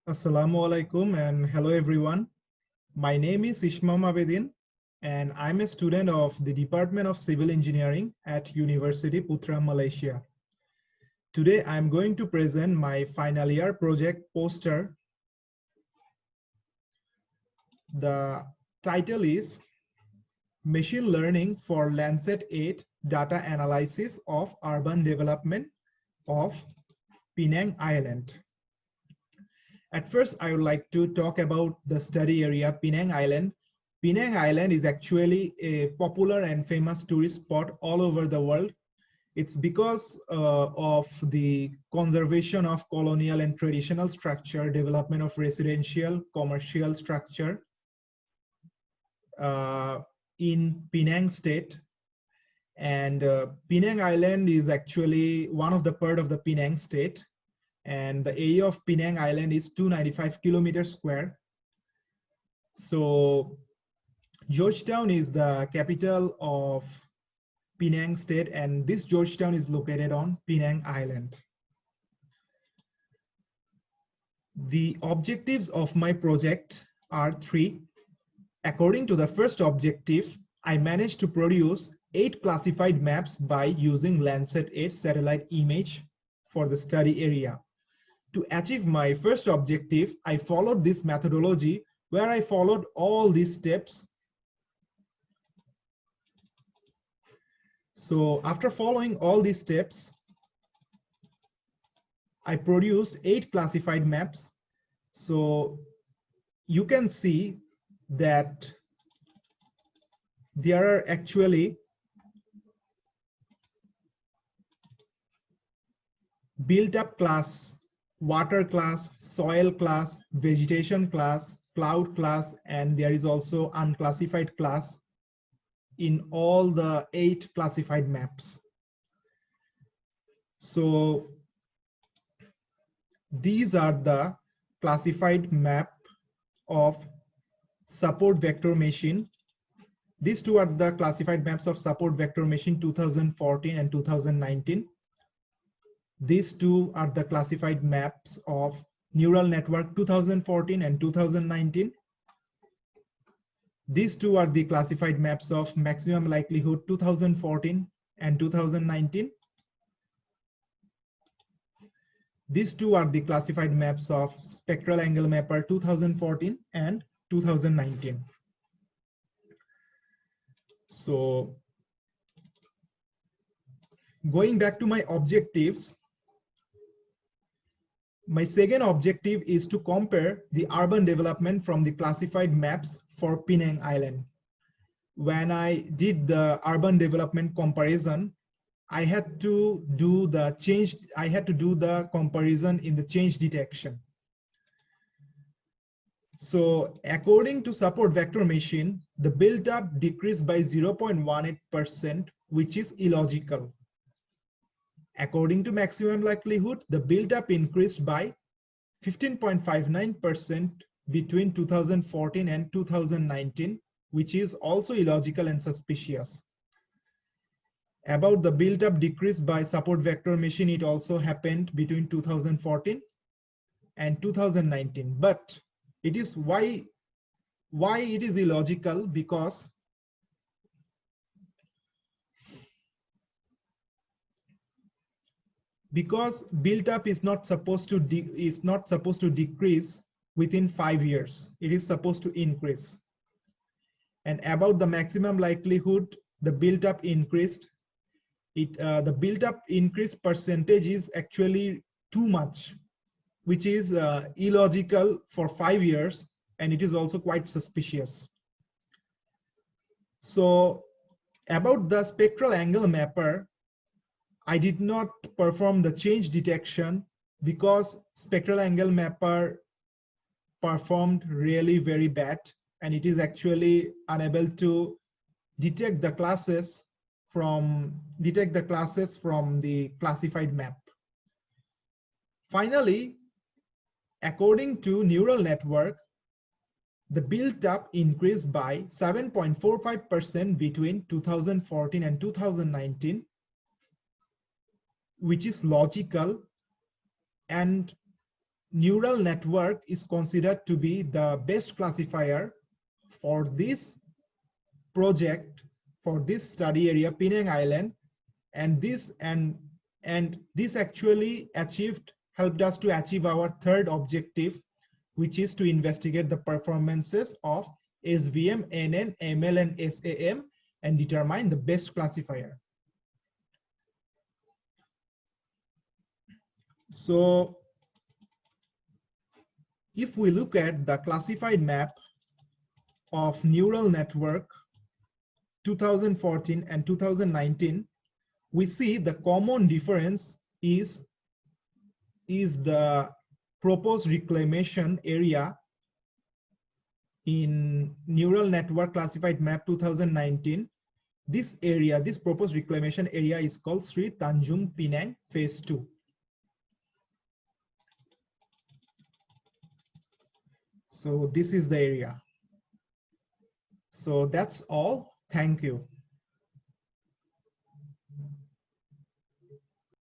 Assalamu alaikum and hello everyone. My name is Ishmam Abedin and I'm a student of the Department of Civil Engineering at University Putra, Malaysia. Today I'm going to present my final year project poster. The title is Machine Learning for Landsat 8 Data Analysis of Urban Development of Penang Island. At first, I would like to talk about the study area, Penang Island. Penang Island is actually a popular and famous tourist spot all over the world. It's because of the conservation of colonial and traditional structure, development of residential, commercial structure in Penang state. And Penang Island is actually one of the part of the Penang state. And the area of Penang Island is 295 kilometers square. So Georgetown is the capital of Penang state, and this Georgetown is located on Penang Island. The objectives of my project are three. According to the first objective, I managed to produce 8 classified maps by using Landsat 8 satellite image for the study area. To achieve my first objective, I followed this methodology where I followed all these steps. So after following all these steps, I produced 8 classified maps. So you can see that there are actually built up class, water class, soil class, vegetation class, cloud class, and there is also unclassified class in all the 8 classified maps. So these are the classified map of support vector machine. These two are the classified maps of support vector machine 2014 and 2019. These two are the classified maps of neural network 2014 and 2019. These two are the classified maps of maximum likelihood 2014 and 2019. These two are the classified maps of spectral angle mapper 2014 and 2019. So going back to my objectives, my second objective is to compare the urban development from the classified maps for Penang Island. When I did the urban development comparison, I had to do the comparison in the change detection. So according to support vector machine, the build-up decreased by 0.18%, which is illogical. According to maximum likelihood, the build-up increased by 15.59% between 2014 and 2019, which is also illogical and suspicious. About the build-up decrease by support vector machine, it also happened between 2014 and 2019. But it is why it is illogical, because build-up is not supposed to decrease within 5 years. It is supposed to increase. And about the maximum likelihood, the build-up increased. The build-up increase percentage is actually too much, which is illogical for 5 years, and it is also quite suspicious. So about the spectral angle mapper, I did not perform the change detection because spectral angle mapper performed really very bad, and it is actually unable to detect the classes from the classified map. Finally, according to neural network, the build-up increased by 7.45% between 2014 and 2019, which is logical, and neural network is considered to be the best classifier for this project, for this study area, Penang Island, and this actually helped us to achieve our third objective, which is to investigate the performances of SVM, NN, ML, and SAM and determine the best classifier. So if we look at the classified map of neural network 2014 and 2019, we see the common difference is the proposed reclamation area in neural network classified map 2019. This area, this proposed reclamation area, is called Sri Tanjung Pinang phase 2. So this is the area. So that's all. Thank you.